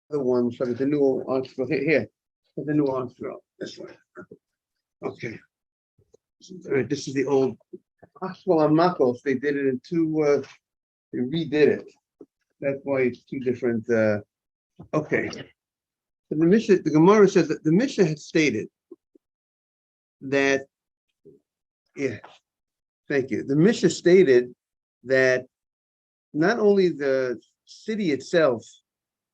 the one, so the new article here, the new article, this one. Okay. This is the old hospital on Makkos. They did it in two, they redid it. That's why it's two different, okay. So the Gemara says that the Mishnah had stated that, yeah, thank you. The Mishnah stated that not only the city itself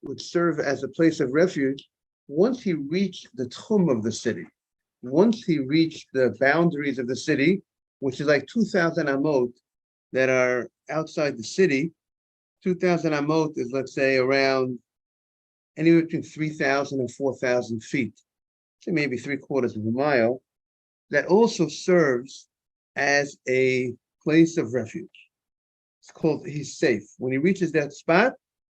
would serve as a place of refuge once he reached the tomb of the city. Once he reached the boundaries of the city, which is like 2,000 amot that are outside the city, 2,000 amot is, let's say, around anywhere between 3,000 and 4,000 feet, so maybe 3/4 of a mile, that also serves as a place of refuge. It's called, he's safe. When he reaches that spot,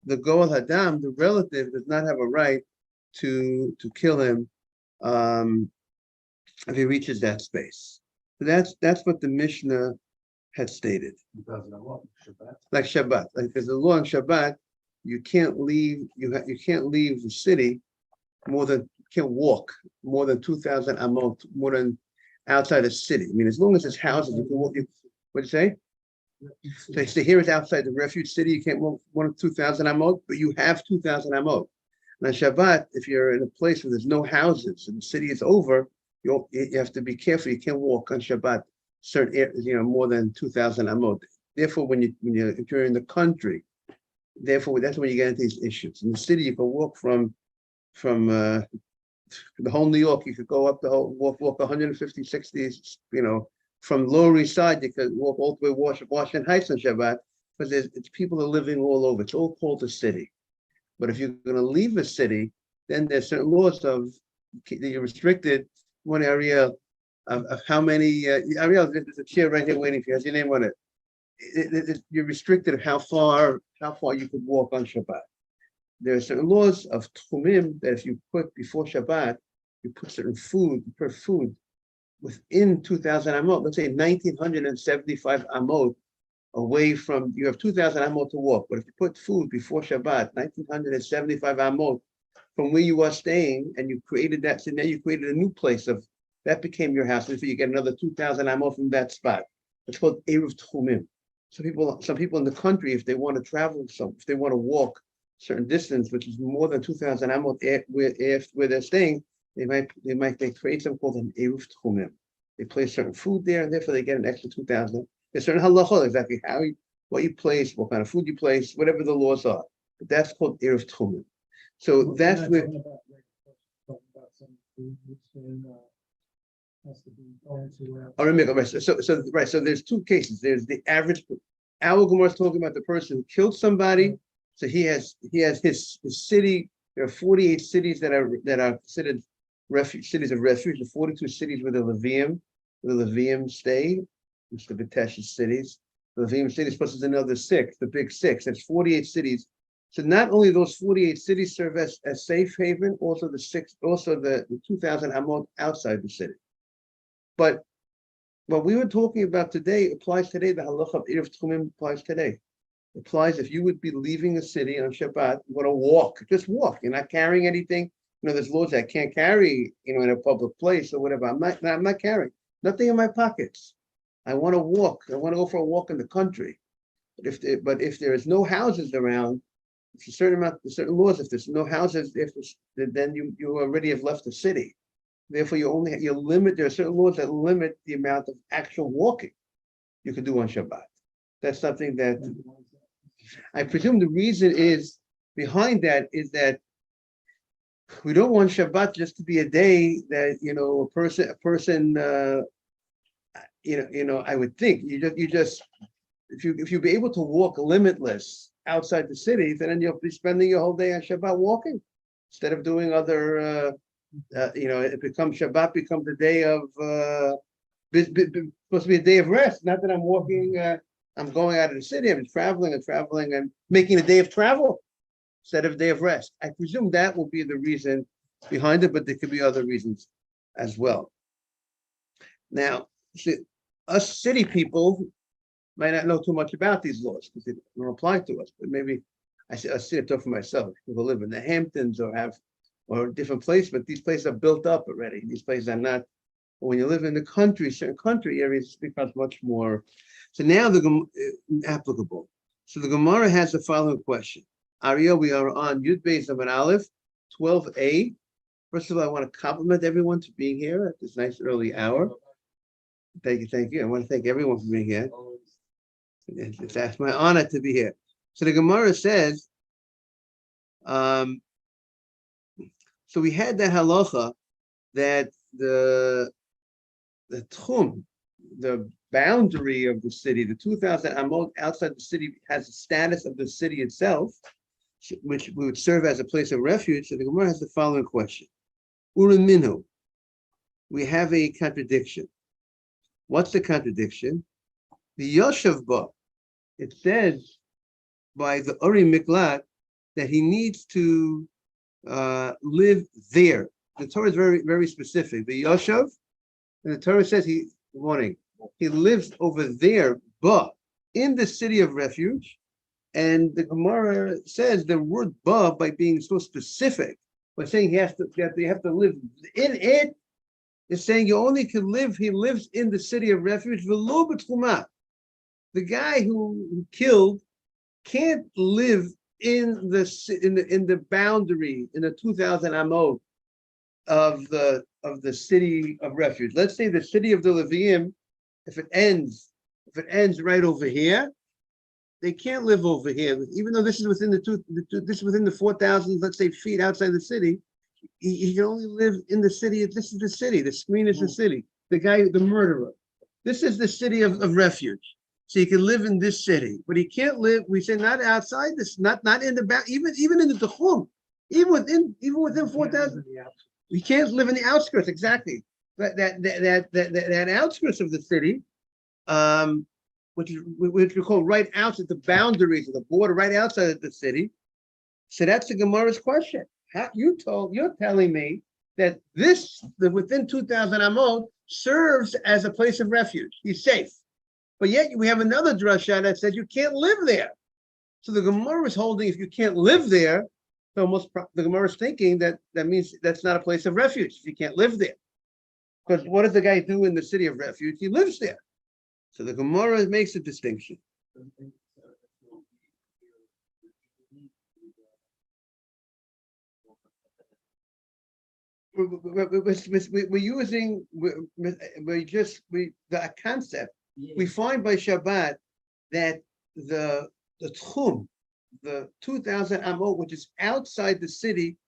the Goel Hadam, the relative, does not have a right to kill him if he reaches that space. So that's what the Mishnah had stated. Like Shabbat, like there's a law in Shabbat, you can't leave. You can't leave the city you can't walk more than 2,000 amot, more than outside the city. I mean, as long as there's houses, you can walk. What'd you say? They say here it's outside the refuge city. You can't walk more than 2,000 amot, but you have 2,000 amot. And on Shabbat, if you're in a place where there's no houses and the city is over, you have to be careful. You can't walk on Shabbat certain areas, more than 2,000 amot. Therefore, if you're in the country, therefore that's when you get into these issues. In the city, you can walk from the whole New York. You could go up the whole walk 150, 60. From Lower East Side, you could walk all the way Washington Heights on Shabbat, but it's people are living all over. It's all called a city. But if you're going to leave a city, then there's certain laws of that you're restricted. One area of how many. Ariel, there's a chair right here waiting for you. Has your name on it? You're restricted of how far you could walk on Shabbat. There are certain laws of Tchumim that if you put before Shabbat, you put certain food within 2,000 amot. Let's say 1,975 amot away from, you have 2,000 amot to walk, but if you put food before Shabbat, 1,975 amot from where you are staying, and you created that, so now you created a new place that became your house, and so you get another 2,000 amot from that spot. It's called Eruv Tchumim. Some people in the country, if they want to travel, if they want to walk a certain distance, which is more than 2,000 amot where they're staying, they create something called an Eruv Tchumim. They place certain food there, and therefore they get an extra 2,000. There's certain halachot, exactly what you place, what kind of food you place, whatever the laws are. But that's called Eruv Tchumim. So that's where. So there's two cases. There's the average. Our Gemara is talking about the person who killed somebody. So he has his city. There are 48 cities that are considered cities of refuge. The 42 cities where the Levium stay, which the B'tesh's cities. The Levium cities plus there's another 6, the big 6. That's 48 cities. So not only those 48 cities serve as safe haven, also the 2,000 amot outside the city. But what we were talking about today applies today. The halacha of Eruv Tchumim applies today. It applies if you would be leaving a city on Shabbat, you want to walk, just walk. You're not carrying anything. There's laws that I can't carry, in a public place or whatever. I'm not carrying nothing in my pockets. I want to walk. I want to go for a walk in the country. But if there is no houses around, it's a certain certain laws. If there's no houses, then you already have left the city. Therefore, you limit. There are certain laws that limit the amount of actual walking you can do on Shabbat. That's something that I presume the reason is behind that is that we don't want Shabbat just to be a day that a person. I would think you just if you be able to walk limitless outside the city, then you'll be spending your whole day on Shabbat walking instead of doing other. It becomes Shabbat becomes a day of supposed to be a day of rest. Not that I'm walking. I'm going out of the city. I'm traveling and making a day of travel instead of a day of rest. I presume that will be the reason behind it, but there could be other reasons as well. Now, us city people might not know too much about these laws because they don't apply to us, but maybe I see it for myself. People live in the Hamptons or different places, but these places are built up already. These places are not. When you live in the country, certain country areas, it becomes much more. So now applicable. So the Gemara has the following question. Ariel, we are on Yud Beis of an Aleph, 12a. First of all, I want to compliment everyone for being here at this nice early hour. Thank you. I want to thank everyone for being here. It's my honor to be here. So the Gemara says, so we had the halacha that the tchum, the boundary of the city, the 2,000 amot outside the city, has the status of the city itself, which would serve as a place of refuge. So the Gemara has the following question. Urim minhu, we have a contradiction. What's the contradiction? The Yoshev Ba, it says by the Uri Miklat that he needs to live there. The Torah is very, very specific. The Yoshev, and the Torah says he lives over there, but in the city of refuge. And the Gemara says the word ba, by being so specific, by saying you have to live in it, is saying you only can live. He lives in the city of refuge. The guy who killed can't live in the boundary, in the 2,000 amot of the city of refuge. Let's say the city of the Leviim, if it ends right over here, they can't live over here, even though this is within this is within the 4,000, let's say, feet outside the city. He can only live in the city. This is the city. The screen is the city. The guy, the murderer. This is the city of refuge. So he can live in this city, but he can't live. We say not outside this, not in the back, even in the Tchum, even within 4,000. We can't live in the outskirts. Exactly. That outskirts of the city, which we call right outside the boundaries of the border, right outside of the city. So that's the Gemara's question. You're telling me that the within 2,000 amot serves as a place of refuge. He's safe, but yet we have another drasha that says you can't live there. So the Gemara is holding if you can't live there. So the Gemara is thinking that means that's not a place of refuge. You can't live there, because what does the guy do in the city of refuge? He lives there. So the Gemara makes a distinction. We're using the concept. Yeah. We find by Shabbat that the tchum, the 2,000 amot, which is outside the city,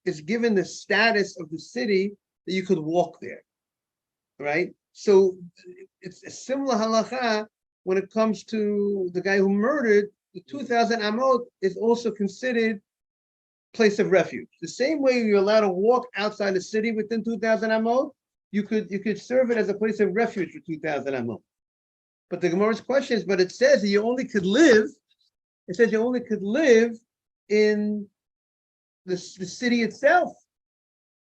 is given the status of the city that you could walk there, right? So it's a similar halacha when it comes to the guy who murdered. The 2,000 amot is also considered place of refuge. The same way you're allowed to walk outside the city within 2,000 amot, you could serve it as a place of refuge for 2,000 amot. But the Gemara's question is, but it says that you only could live. It says you only could live in the city itself.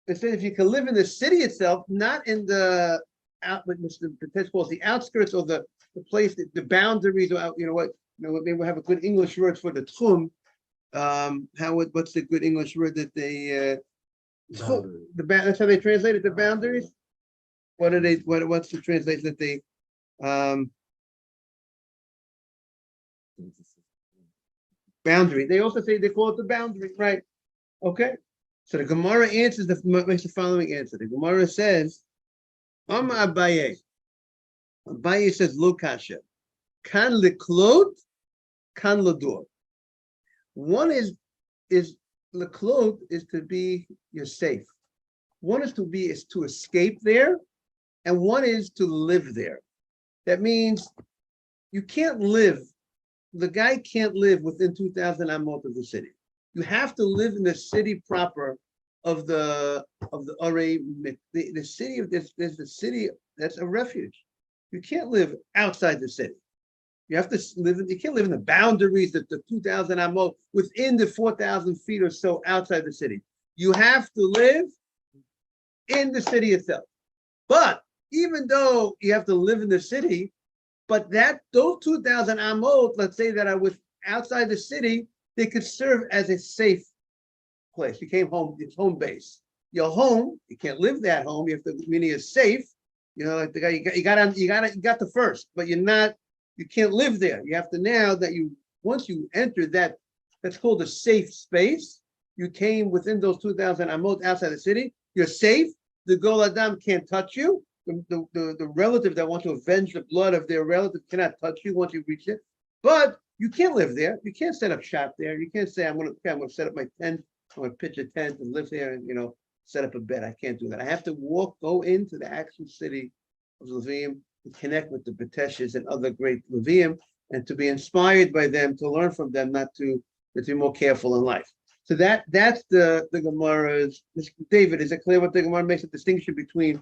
It says if you can live in the city itself, not in the the text calls the outskirts or the place, the boundaries, or maybe we'll have a good English word for the tchum. What's the good English word that they that's how they translate it, the boundaries? What's the translation that they boundary? They also say they call it the boundary, right? Okay. So the Gemara makes the following answer. The Gemara says, Amma Abaye. Abaye says, Lo kasha. Kan leklot, kan ladur. One is leklot is to be you're safe. One is to escape there, and one is to live there. That means you can't live. The guy can't live within 2,000 amot of the city. You have to live in the city proper of the Arei. The city of this. There's the city that's a refuge. You can't live outside the city. You have to live. You can't live in the boundaries of the 2,000 amot within the 4,000 feet or so outside the city. You have to live in the city itself. But even though you have to live in the city, but those 2,000 amot, let's say that are outside the city, they could serve as a safe place. You came home, it's home base. Your home, you can't live that home. You have to, meaning it's safe. Like the guy, you got the first, but you can't live there. You have to now that once you enter that, that's called a safe space. You came within those 2,000 amot outside the city. You're safe. The Gol Adam can't touch you. The relative that wants to avenge the blood of their relative cannot touch you once you reach it. But you can't live there. You can't set up shop there. You can't say, I'm going to set up my tent. I'm going to pitch a tent and live there and, set up a bed. I can't do that. I have to go into the actual city of Levium and connect with the Beteshes and other great Levium and to be inspired by them, to learn from them, to be more careful in life. So that's the Gemara's. David, is it clear what the Gemara makes a distinction between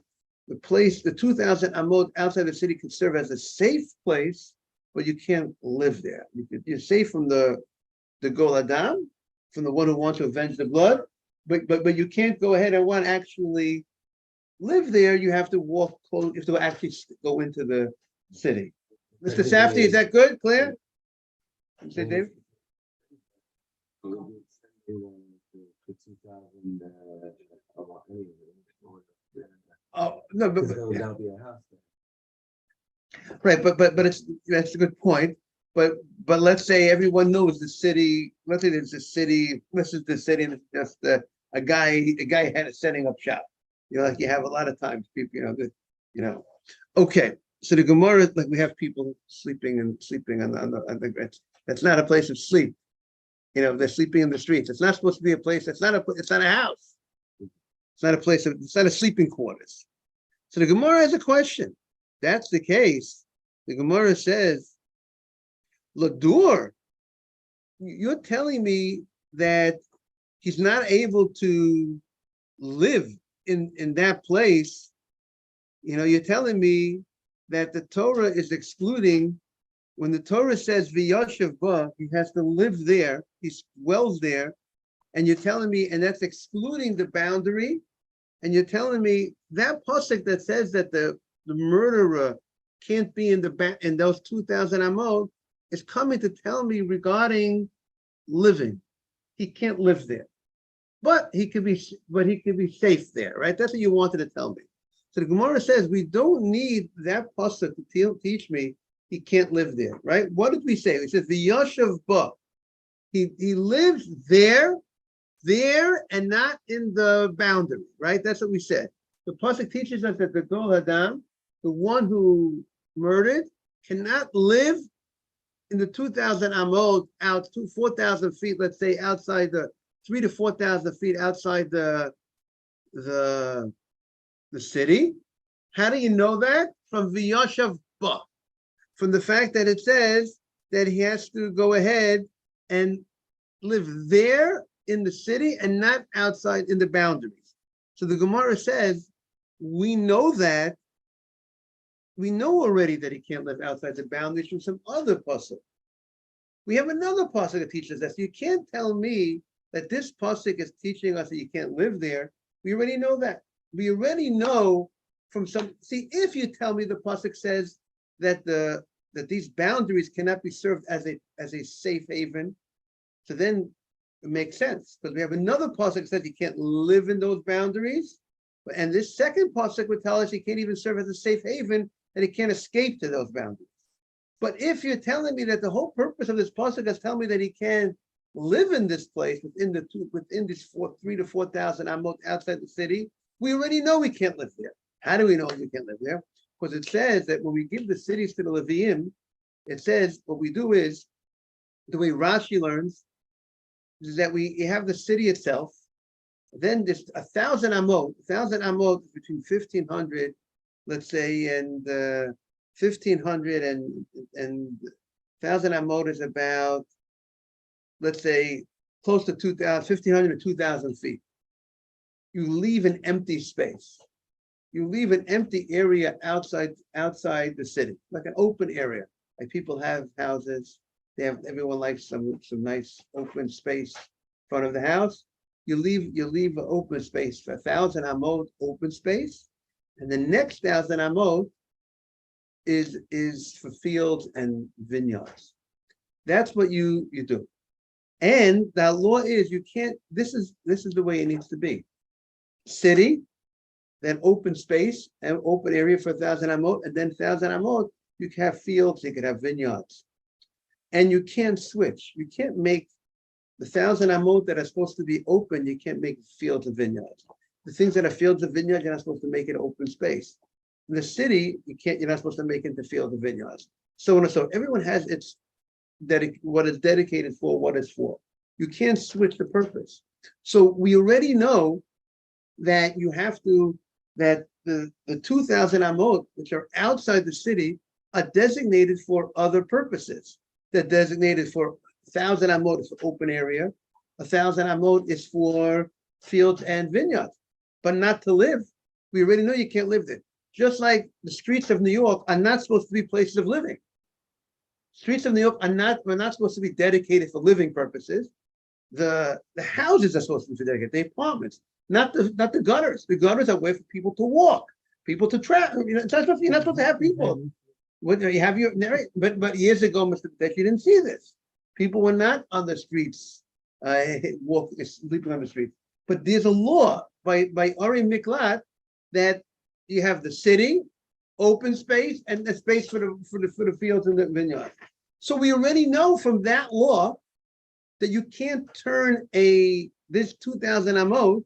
the place, the 2,000 amot outside the city can serve as a safe place, but you can't live there. You're safe from the Gol Adam, from the one who wants to avenge the blood, but you can't go ahead and want to actually live there. You have to walk close. You have to actually go into the city. Mr. Safdie, is that good, clear? You say, Dave? Oh no, but right, but that's a good point. But let's say everyone knows the city. Let's say there's a city. This is the city. And it's just a guy had it setting up shop. Like you have a lot of times people. Okay, so the Gemara, like we have people sleeping on the. That's not a place of sleep. They're sleeping in the streets. It's not supposed to be a place. It's not a house. It's not a place. It's not a sleeping quarters. So the Gemara has a question. That's the case. The Gemara says, Ladur, you're telling me that he's not able to live in that place. You're telling me that the Torah is excluding, when the Torah says v'yashav ba, he has to live there, he dwells there, and you're telling me, and that's excluding the boundary, and you're telling me that pasuk that says that the murderer can't be in those 2,000 amot is coming to tell me regarding living. He can't live there, but he could be safe there, right? That's what you wanted to tell me. So the Gemara says we don't need that pasuk to teach me he can't live there, right? What did we say? We said the Yashav Ba. He lives there, and not in the boundary, right? That's what we said. The pasuk teaches us that the Gol Adam, the one who murdered, cannot live in the 2,000 amot out to 4,000 feet, let's say outside the 3,000 to 4,000 feet outside the city. How do you know that? From V'yashav Ba, from the fact that it says that he has to go ahead and live there in the city and not outside in the boundaries. So the Gemara says, we know that. We know already that he can't live outside the boundaries from some other pasuk. We have another pasuk that teaches us. You can't tell me that this pasuk is teaching us that you can't live there. We already know that. We already know from some. See, if you tell me the pasuk says that that these boundaries cannot be served as a safe haven, so then it makes sense because we have another pasuk that says you can't live in those boundaries, and this second pasuk would tell us you can't even serve as a safe haven, that he can't escape to those boundaries. But if you're telling me that the whole purpose of this pasuk is telling me that he can live in this place within this 3,000 to 4,000 amot outside the city, we already know we can't live there. How do we know we can't live there? Because it says that when we give the cities to the Leviim, it says what we do is, the way Rashi learns, is that we have the city itself, then there's 1,000 amot. 1,000 amot is between 1,500, let's say, and 1,500 and 1,000 amot is about, let's say, close to 2,000, 1,500 to 2,000 feet. You leave an empty space. You leave an empty area outside the city, like an open area. Like people have houses, everyone likes some nice open space in front of the house. You leave an open space for 1,000 amot open space, and the next 1,000 amot is for fields and vineyards. That's what you do. And the law is you can't, this is the way it needs to be. City, then open space and open area for 1,000 amot, and then 1,000 amot, you can have fields, you can have vineyards. And you can't switch. You can't make the 1,000 amot that are supposed to be open, you can't make fields and vineyards. The things that are fields and vineyards, you're not supposed to make it open space. In the city, you're not supposed to make it into fields and vineyards. So on and so. Everyone has its what is dedicated for, what is for. You can't switch the purpose. So we already know that you have to, that the 2,000 amot, which are outside the city, are designated for other purposes. They're designated for 1,000 amot is for open area, 1,000 amot is for fields and vineyards, but not to live. We already know you can't live there. Just like the streets of New York are not supposed to be places of living. Streets of New York we're not supposed to be dedicated for living purposes. The houses are supposed to be dedicated, the apartments, not the gutters. The gutters are a way for people to walk, people to travel. You're not supposed to have people. What you have but years ago, Mr. Peck, you didn't see this. People were not on the streets, sleeping on the streets. But there's a law by Ari Miklat that you have the city, open space, and the space for the fields and the vineyard. So we already know from that law that you can't turn this 2,000 amot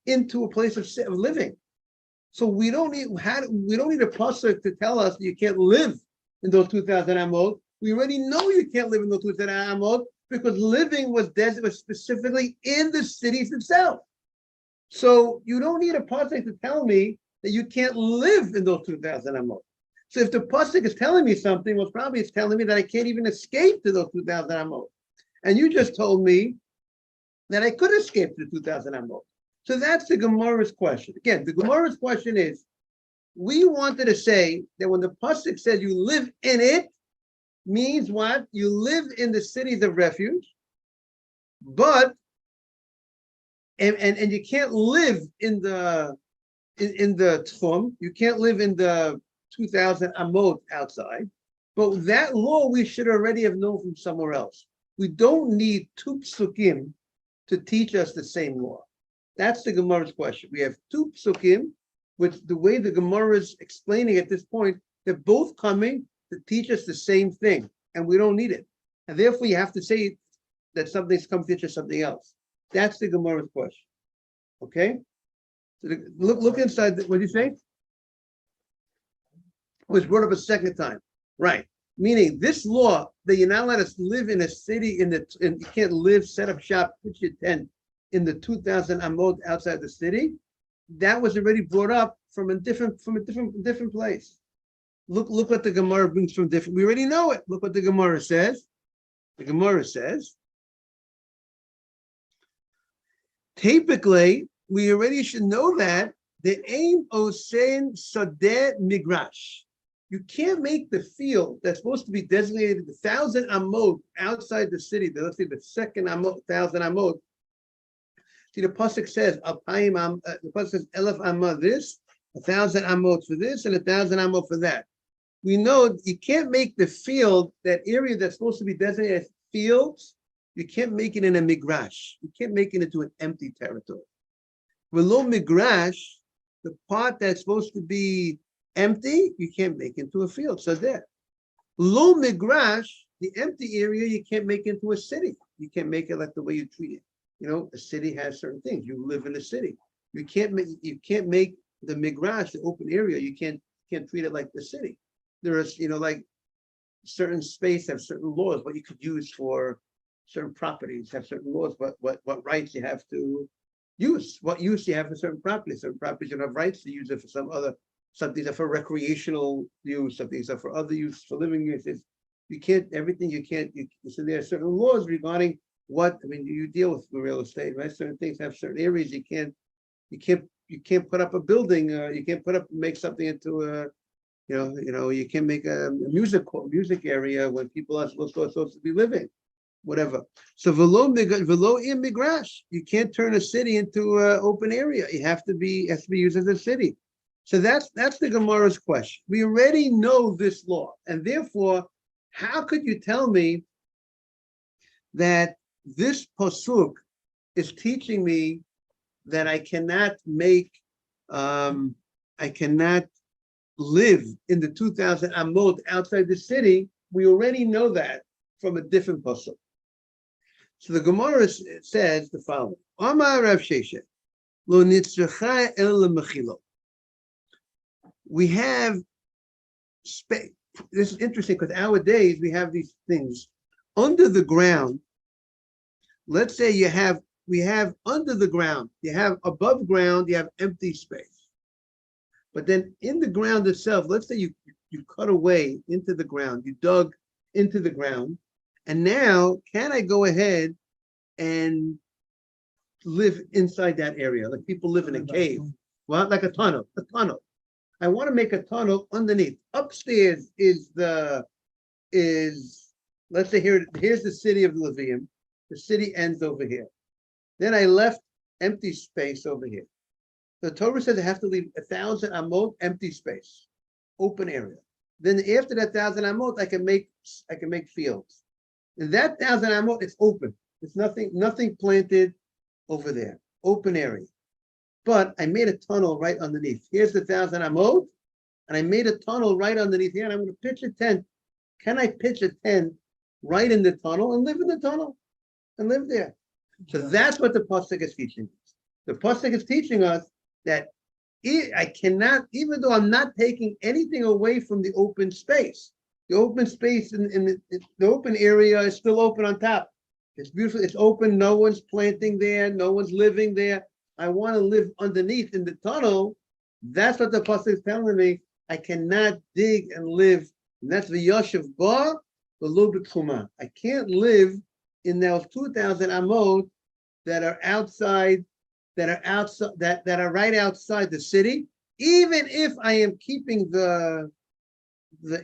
into a place of living. So we don't need a pasuk to tell us you can't live in those 2,000 amot. We already know you can't live in those 2,000 amot because living was specifically in the cities itself. So you don't need a pasuk to tell me that you can't live in those 2,000 amot. So if the pasuk is telling me something, well, probably it's telling me that I can't even escape to those 2,000 amot. And you just told me that I could escape to the 2,000 amot. So that's the Gemara's question. Again, the Gemara's question is, we wanted to say that when the pasuk says you live in it, means what? You live in the cities of refuge, but and you can't live in the tchum, you can't live in the 2,000 amot outside. But that law we should already have known from somewhere else. We don't need two psukim to teach us the same law. That's the Gemara's question. We have two psukim, which the way the Gemara is explaining at this point, they're both coming to teach us the same thing, and we don't need it. And therefore, you have to say that something's come to teach us something else. That's the Gemara's question. Okay? So look inside. What did you say? It was brought up a second time. Right. Meaning this law that you're not allowed to live in a city and you can't live, set up shop, pitch your tent in the 2,000 amot outside the city, that was already brought up from a different place. Look what the Gemara brings from different. We already know it. Look what the Gemara says. The Gemara says, typically, we already should know that the aim osein sadeh migrash. You can't make the field that's supposed to be designated 1,000 amot outside the city. Let's say the second 1,000 amot. See, the pasuk says the pasuk says elef amah this, 1,000 amot for this, and 1,000 amot for that. We know you can't make the field, that area that's supposed to be designated as fields, you can't make it in a migrash. You can't make it into an empty territory. Below migrash, the part that's supposed to be empty, you can't make into a field. So there. Low migrash, the empty area, you can't make into a city. You can't make it like the way you treat it. You know, a city has certain things. You live in a city. You can't make the migrash, the open area, you can't treat it like the city. There is, like certain space have certain laws, what you could use for certain properties have certain laws, what rights you have to use, what use you have for certain properties. Certain properties you don't have rights to use it for some things are for recreational use, some things are for other use, for living uses. So there are certain laws regarding you deal with real estate, right? Certain things have certain areas you can't put up a building, you can't make something into a, you can't make a music area when people are supposed to be living, whatever. So below in migrash, you can't turn a city into an open area. It has to be used as a city. So that's the Gemara's question. We already know this law, and therefore, how could you tell me that this pasuk is teaching me that I cannot live in the 2,000 amot outside the city. We already know that from a different pasuk. So the Gemara says the following: Amar Rav Sheshet, lo nitzracha el mechilo. We have space. This is interesting because nowadays we have these things under the ground. Let's say we have under the ground, you have above ground, you have empty space. But then in the ground itself, let's say you cut away into the ground, you dug into the ground, and now can I go ahead and live inside that area? Like people live in a cave, well, like a tunnel. I want to make a tunnel underneath. Upstairs is let's say here's the city of Levium. The city ends over here. Then I left empty space over here. The Torah says I have to leave 1,000 amot empty space, open area. Then after that 1,000 amot, I can make fields. And that 1,000 amot is open. There's nothing planted over there. Open area. But I made a tunnel right underneath. Here's the 1,000 amot, and I made a tunnel right underneath here, and I'm going to pitch a tent. Can I pitch a tent right in the tunnel and live in the tunnel and live there? So that's what the pasuk is teaching us. The pasuk is teaching us that I cannot, even though I'm not taking anything away from the open space. The open space in the open area is still open on top. It's beautiful. It's open. No one's planting there. No one's living there. I want to live underneath in the tunnel. That's what the pasuk is telling me. I cannot dig and live. And that's the Yoshev Ba, the Lubit Chuma. I can't live in those 2,000 amot that are outside, that are right outside the city, even if I am keeping the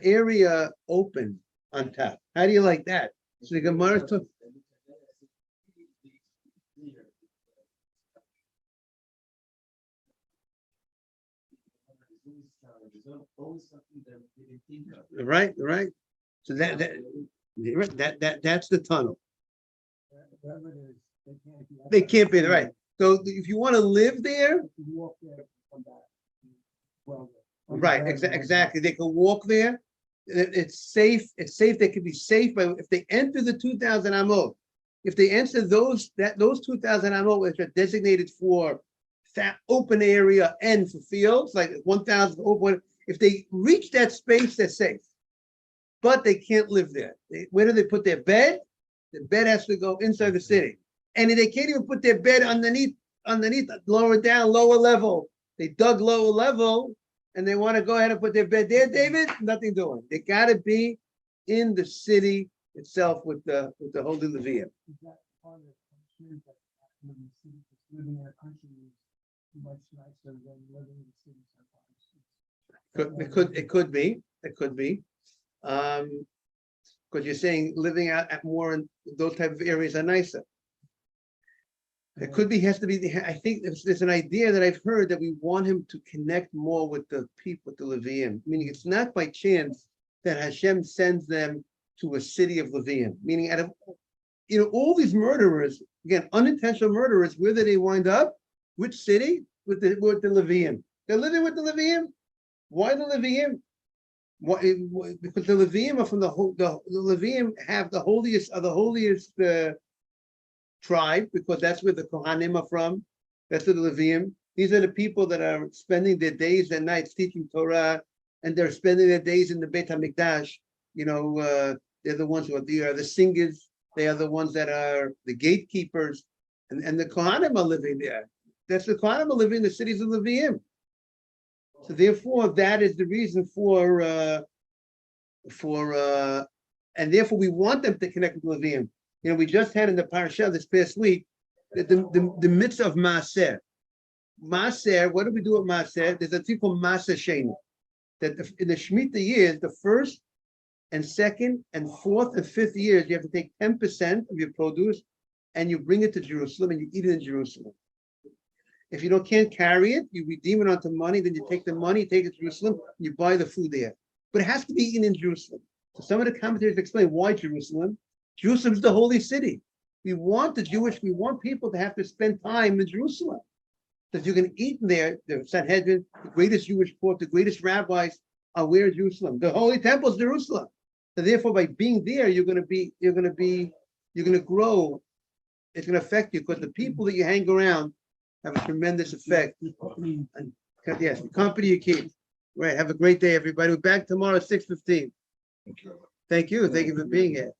area open on top. How do you like that? So the Gemara took. Right. So that's the tunnel. They can't be right. So if you want to live there, right? Exactly. They can walk there. It's safe. They can be safe. But if they enter the 2,000 amot, if they enter those 2,000 amot, which are designated for that open area and for fields, like 1,000 open. If they reach that space, they're safe. But they can't live there. Where do they put their bed? The bed has to go inside the city. And they can't even put their bed underneath, lower level. They dug lower level, and they want to go ahead and put their bed there, David. Nothing doing. They got to be in the city itself with the Holy Levium. Living in a country is much nicer than living in the city sometimes. It could be. Because you're saying living out at more in those type of areas are nicer. It could be, has to be. I think there's an idea that I've heard that we want him to connect more with the people, with the Levium. Meaning, it's not by chance that Hashem sends them to a city of Levium. Meaning, out of all these murderers, again, unintentional murderers, where do they wind up? Which city? With the Levium. They're living with the Levium. Why the Levium? Because the Levium are from the Levium have the holiest tribe, because that's where the Kohanim are from. That's the Levium. These are the people that are spending their days and nights teaching Torah, and they're spending their days in the Beit HaMikdash. They're the ones who are the singers. They are the ones that are the gatekeepers, and the Kohanim are living there. That's the Kohanim are living in the cities of Levium. So therefore, that is the reason and therefore we want them to connect with Levium. We just had in the parasha this past week the mitzvah of Maaser. Maaser, what do we do with Maaser? There's a thing called Maaser Sheni. That in the Shemitah years, the first and second and fourth and fifth years, you have to take 10% of your produce and you bring it to Jerusalem and you eat it in Jerusalem. If you can't carry it, you redeem it onto money, then you take the money, take it to Jerusalem, and you buy the food there. But it has to be eaten in Jerusalem. So some of the commentators explain why Jerusalem. Jerusalem is the holy city. We want people to have to spend time in Jerusalem. That you can eat there, the Sanhedrin, the greatest Jewish court, the greatest rabbis are where in Jerusalem. The Holy Temple is Jerusalem. So therefore, by being there, you're gonna grow. It's gonna affect you because the people that you hang around have a tremendous effect. And yes, the company you keep. Right. Have a great day, everybody. We're back tomorrow at 6:15. Thank you. Thank you for being here.